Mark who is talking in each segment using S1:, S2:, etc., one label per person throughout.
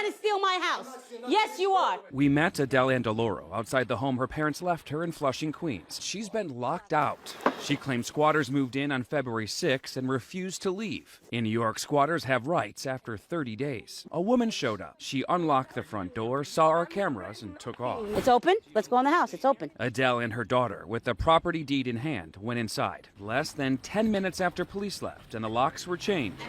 S1: trying to steal my house. Yes, you are.
S2: We met Adele Andaloro outside the home her parents left her in Flushing, Queens. She's been locked out. She claims squatters moved in on February 6 and refused to leave. In New York, squatters have rights after 30 days. A woman showed up. She unlocked the front door, saw our cameras, and took off.
S1: It's open. Let's go in the house. It's open.
S2: Adele and her daughter, with the property deed in hand, went inside. Less than 10 minutes after police left and the locks were changed.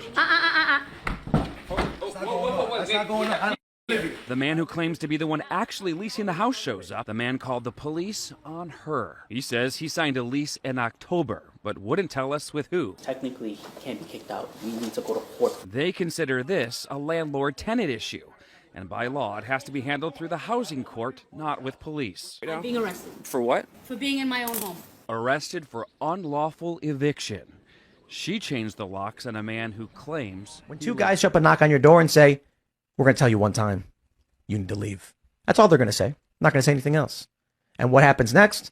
S2: The man who claims to be the one actually leasing the house shows up. The man called the police on her. He says he signed a lease in October, but wouldn't tell us with who.
S3: Technically, he can't be kicked out. We need to go to court.
S2: They consider this a landlord-tenant issue. And by law, it has to be handled through the housing court, not with police.
S1: I'm being arrested.
S2: For what?
S1: For being in my own home.
S2: Arrested for unlawful eviction. She changed the locks on a man who claims...
S4: When two guys show up and knock on your door and say, we're going to tell you one time, you need to leave. That's all they're going to say. Not going to say anything else. And what happens next?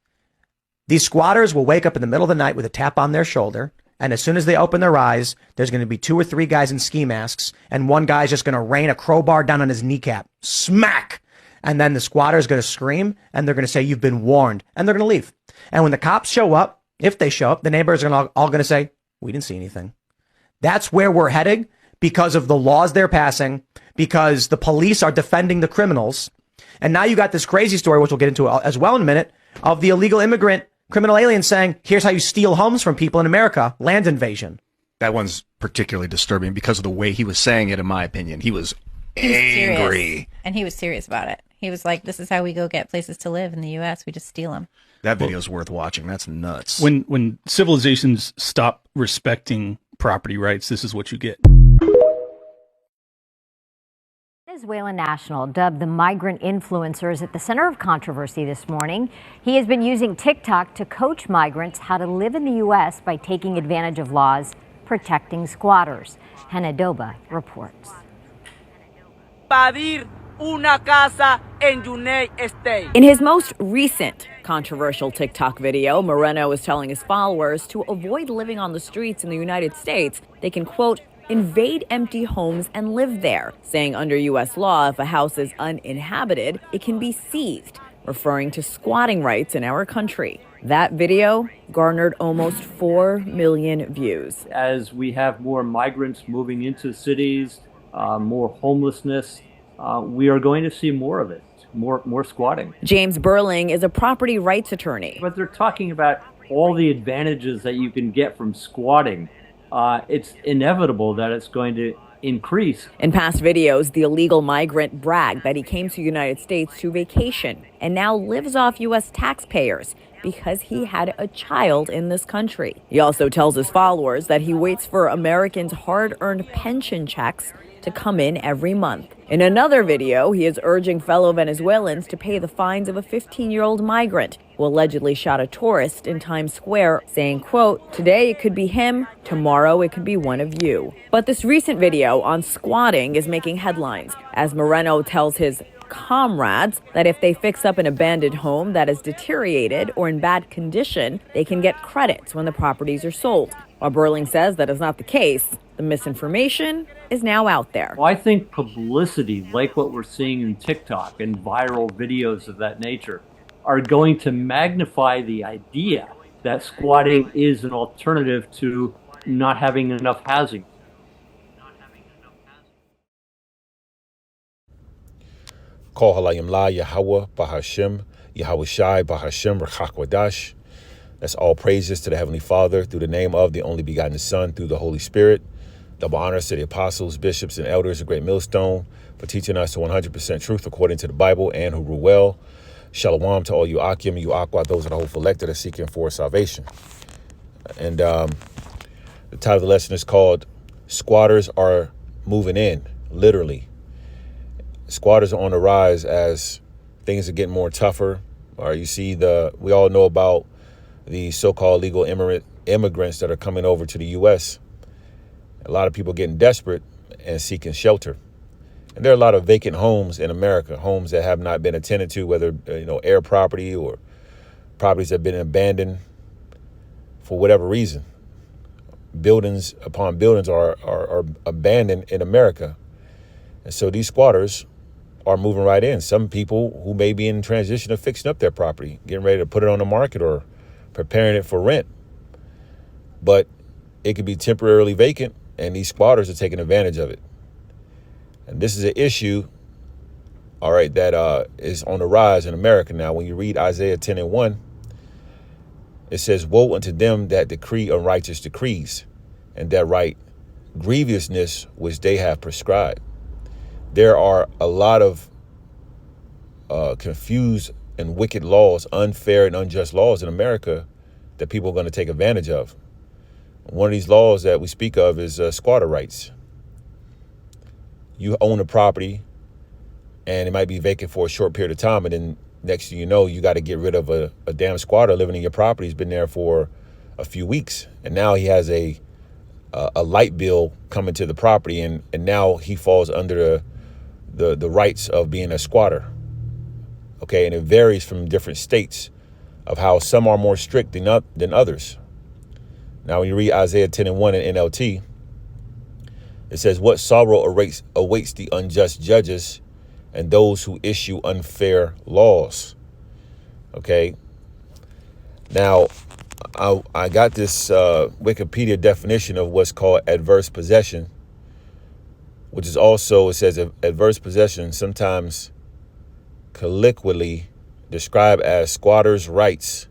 S4: These squatters will wake up in the middle of the night with a tap on their shoulder. And as soon as they open their eyes, there's going to be 2 or 3 guys in ski masks. And one guy's just going to rain a crowbar down on his kneecap. Smack! And then the squatter's going to scream and they're going to say, you've been warned. And they're going to leave. And when the cops show up, if they show up, the neighbors are all going to say, we didn't see anything. That's where we're heading because of the laws they're passing, because the police are defending the criminals. And now you got this crazy story, which we'll get into as well in a minute, of the illegal immigrant criminal alien saying, here's how you steal homes from people in America, land invasion.
S5: That one's particularly disturbing because of the way he was saying it, in my opinion. He was angry.
S6: And he was serious about it. He was like, this is how we go get places to live in the U.S. We just steal them.
S5: That video's worth watching. That's nuts.
S7: When civilizations stop respecting property rights, this is what you get.
S8: Venezuelan national dubbed the migrant influencer is at the center of controversy this morning. He has been using TikTok to coach migrants how to live in the U.S. by taking advantage of laws protecting squatters. Hannah Doba reports.
S9: In his most recent controversial TikTok video, Moreno is telling his followers to avoid living on the streets in the United States. They can, quote, invade empty homes and live there, saying under U.S. law, if a house is uninhabited, it can be seized, referring to squatting rights in our country. That video garnered almost 4 million views.
S10: As we have more migrants moving into cities, more homelessness, we are going to see more of it, more squatting.
S9: James Burling is a property rights attorney.
S10: But they're talking about all the advantages that you can get from squatting. It's inevitable that it's going to increase.
S9: In past videos, the illegal migrant bragged that he came to the United States to vacation and now lives off U.S. taxpayers because he had a child in this country. He also tells his followers that he waits for Americans' hard-earned pension checks to come in every month. In another video, he is urging fellow Venezuelans to pay the fines of a 15-year-old migrant who allegedly shot a tourist in Times Square, saying, quote, today it could be him, tomorrow it could be one of you. But this recent video on squatting is making headlines as Moreno tells his comrades that if they fix up an abandoned home that is deteriorated or in bad condition, they can get credits when the properties are sold. While Burling says that is not the case, the misinformation is now out there.
S10: Well, I think publicity, like what we're seeing in TikTok and viral videos of that nature, are going to magnify the idea that squatting is an alternative to not having enough housing.
S11: Call halayim la Yahweh Bahashem, Yahweh Shai Bahashem Rachak. That's all praises to the Heavenly Father through the name of the only begotten Son, through the Holy Spirit. Double honors to the apostles, bishops, and elders of Great Millstone for teaching us the 100% truth according to the Bible and who rule well. Shalom to all you Akim and you Aqua, those of the hopeful elect that are seeking for salvation. And the title of the lesson is called Squatters Are Moving In, literally. Squatters are on the rise as things are getting more tougher. Or you see we all know about the so-called legal immigrants that are coming over to the U.S. A lot of people getting desperate and seeking shelter. And there are a lot of vacant homes in America, homes that have not been attended to, whether, air property or properties that have been abandoned for whatever reason. Buildings upon buildings are abandoned in America. And so these squatters are moving right in. Some people who may be in transition of fixing up their property, getting ready to put it on the market or preparing it for rent. But it could be temporarily vacant, and these squatters are taking advantage of it. And this is an issue, all right, that is on the rise in America now. When you read Isaiah 10:1, it says, "Woe unto them that decree unrighteous decrees, and that write grievousness which they have prescribed." There are a lot of confused and wicked laws, unfair and unjust laws in America that people are going to take advantage of. One of these laws that we speak of is squatter rights. You own a property and it might be vacant for a short period of time, and then next thing you know, you got to get rid of a damn squatter living in your property. He's been there for a few weeks, and now he has a light bill coming to the property, and now he falls under the rights of being a squatter. Okay, and it varies from different states of how some are more strict than others. Now, when you read Isaiah 10:1 in NLT, it says, "What sorrow awaits the unjust judges and those who issue unfair laws." Okay. Now, I got this Wikipedia definition of what's called adverse possession, which is also, it says, adverse possession, sometimes colloquially described as squatters' rights,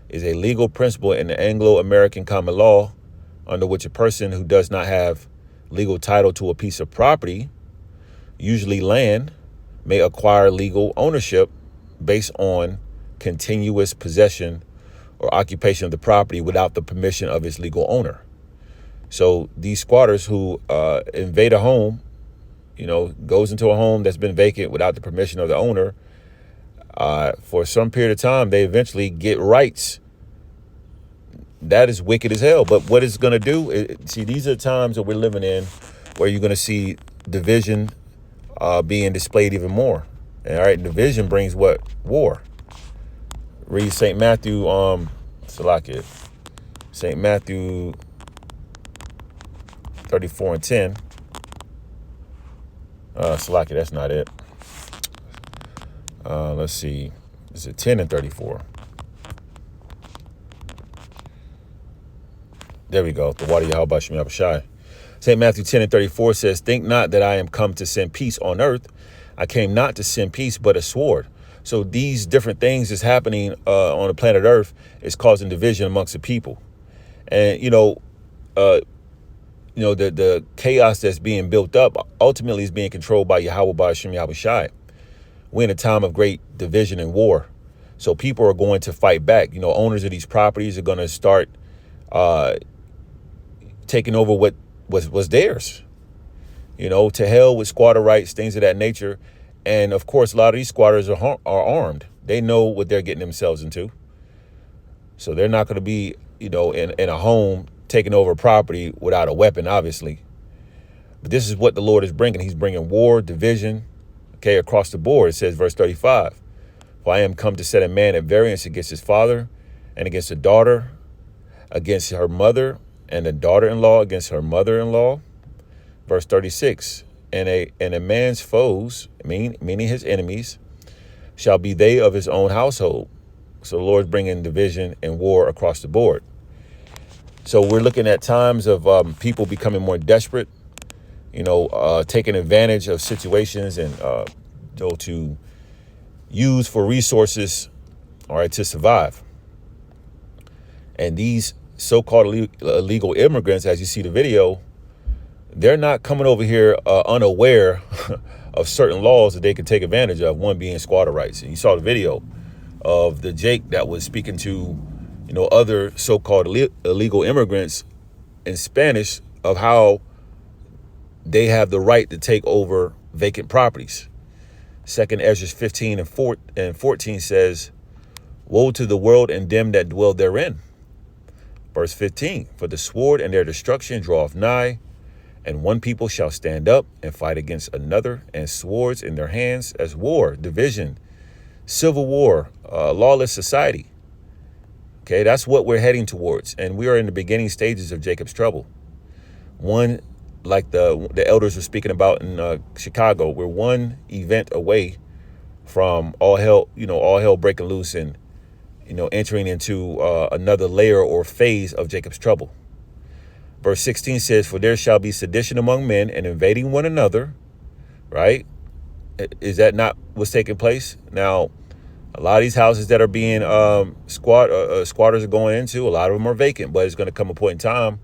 S11: is a legal principle in the Anglo-American common law under which a person who does not have legal title to a piece of property, usually land, may acquire legal ownership based on continuous possession or occupation of the property without the permission of its legal owner. So these squatters who invade a home, goes into a home that's been vacant without the permission of the owner, for some period of time, they eventually get rights. That is wicked as hell. But what it's going to do, see, these are times that we're living in where you're going to see division being displayed even more. And, all right, division brings what? War. Read St. Matthew, St. Matthew 34:10. That's not it. Let's see. Is it 10 and 34? There we go. The water Yahweh Shem Yahushai. St. Matthew 10 and 34 says, "Think not that I am come to send peace on earth. I came not to send peace, but a sword." So these different things is happening on the planet Earth is causing division amongst the people. And, the chaos that's being built up ultimately is being controlled by Yahweh Shem Yahushai. We're in a time of great division and war. So people are going to fight back. Owners of these properties are going to start taking over what was theirs. To hell with squatter rights, things of that nature. And of course, a lot of these squatters are armed. They know what they're getting themselves into. So they're not going to be, in a home taking over a property without a weapon, obviously. But this is what the Lord is bringing. He's bringing war, division, across the board. It says, verse 35, "For I am come to set a man at variance against his father, and against a daughter, against her mother, and a daughter-in-law against her mother-in-law." Verse 36, and a man's foes, meaning his enemies, shall be they of his own household. So the Lord's bringing division and war across the board. So we're looking at times of people becoming more desperate, taking advantage of situations and to use for resources, all right, to survive. And these so-called illegal immigrants, as you see the video, they're not coming over here unaware of certain laws that they can take advantage of, one being squatter rights. And you saw the video of the Jake that was speaking to, other so-called illegal immigrants in Spanish of how they have the right to take over vacant properties. 2 Ezra 15 and 14 says, "Woe to the world and them that dwell therein." Verse 15, "For the sword and their destruction draweth nigh, and one people shall stand up and fight against another, and swords in their hands," as war, division, civil war, lawless society. Okay, that's what we're heading towards. And we are in the beginning stages of Jacob's trouble. One like the elders were speaking about in Chicago. We're one event away from all hell breaking loose and, entering into another layer or phase of Jacob's trouble. Verse 16 says, for there shall be sedition among men and invading one another, right? Is that not what's taking place? Now, a lot of these houses that are being squatters are going into, a lot of them are vacant, but it's going to come a point in time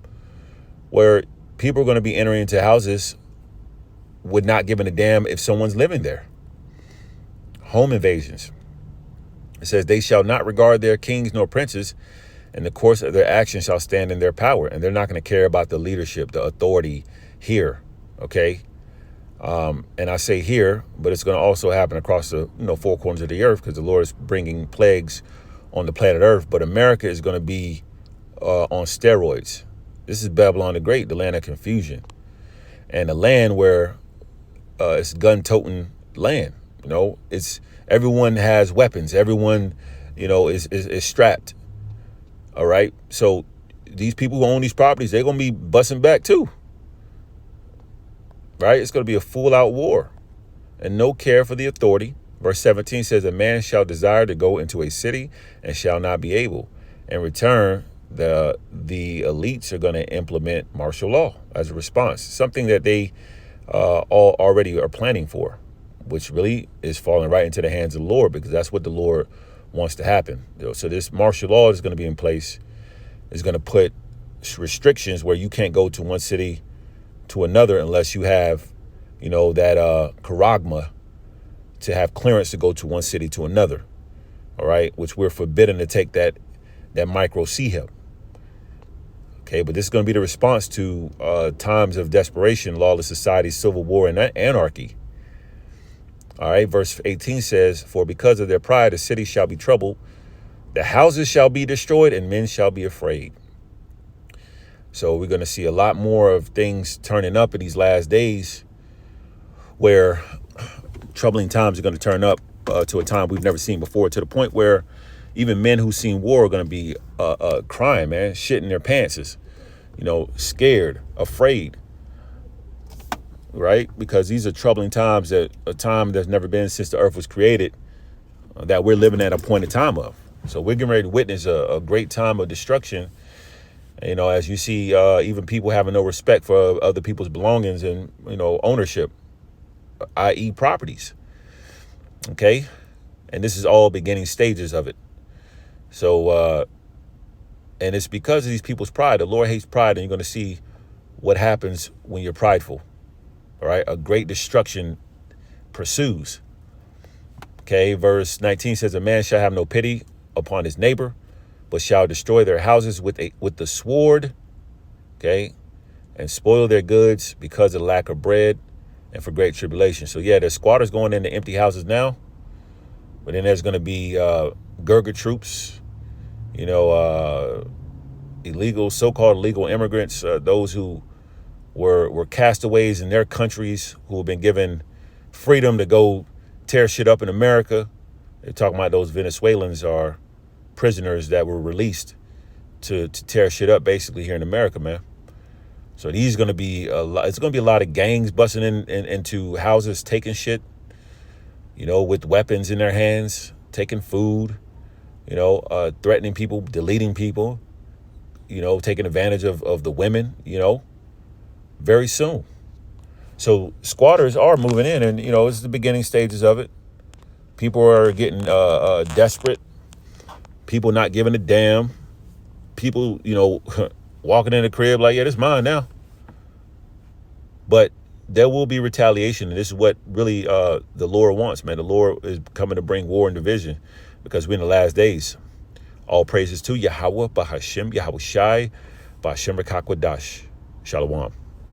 S11: where people are going to be entering into houses with not giving a damn if someone's living there. Home invasions. It says, they shall not regard their kings nor princes, and the course of their actions shall stand in their power. And they're not going to care about the leadership, the authority here. Okay. And I say here, but it's going to also happen across the four corners of the earth, because the Lord is bringing plagues on the planet Earth. But America is going to be on steroids. This is Babylon the Great, the land of confusion, and a land where it's gun-toting land. It's everyone has weapons. Everyone, is strapped. All right. So these people who own these properties, they're going to be busting back too. Right? It's going to be a full-out war and no care for the authority. Verse 17 says, a man shall desire to go into a city and shall not be able. In return, the elites are going to implement martial law as a response, something that they all already are planning for, which really is falling right into the hands of the Lord, because that's what the Lord wants to happen. So this martial law is going to be in place, is going to put restrictions where you can't go to one city to another unless you have, that charagma to have clearance to go to one city to another. All right, which we're forbidden to take that micro CHIP. Okay, but this is going to be the response to times of desperation, lawless society, civil war, and anarchy. All right, verse 18 says, for because of their pride, the city shall be troubled, the houses shall be destroyed, and men shall be afraid. So we're going to see a lot more of things turning up in these last days, where troubling times are going to turn up to a time we've never seen before, to the point where even men who've seen war are going to be crying, man, shitting their pantses, scared, afraid. Right? Because these are troubling times, that a time that's never been since the earth was created, that we're living at a point in time of. So we're getting ready to witness a great time of destruction. As you see, even people having no respect for other people's belongings and, ownership, i.e. properties. Okay. And this is all beginning stages of it. So, and it's because of these people's pride. The Lord hates pride, and you're going to see what happens when you're prideful. All right. A great destruction pursues. Okay. Verse 19 says, a man shall have no pity upon his neighbor, but shall destroy their houses with the sword. Okay. And spoil their goods because of the lack of bread and for great tribulation. So yeah, there's squatters going into empty houses now, but then there's going to be Gurga troops, illegal, so-called illegal immigrants, those who were castaways in their countries, who have been given freedom to go tear shit up in America. They're talking about those Venezuelans are prisoners that were released to tear shit up basically here in America, man. So these going to be it's going to be a lot of gangs busting into houses, taking shit, with weapons in their hands, taking food, threatening people, deleting people, taking advantage of the women, very soon. So squatters are moving in, and, it's the beginning stages of it. People are getting desperate. People not giving a damn. People, walking in the crib like, yeah, this is mine now. But there will be retaliation, and this is what really the Lord wants, man. The Lord is coming to bring war and division, because we're in the last days. All praises to Yahweh, Bahashem, Yahweh Shai, Bahashem Rekakwadash. Shalom.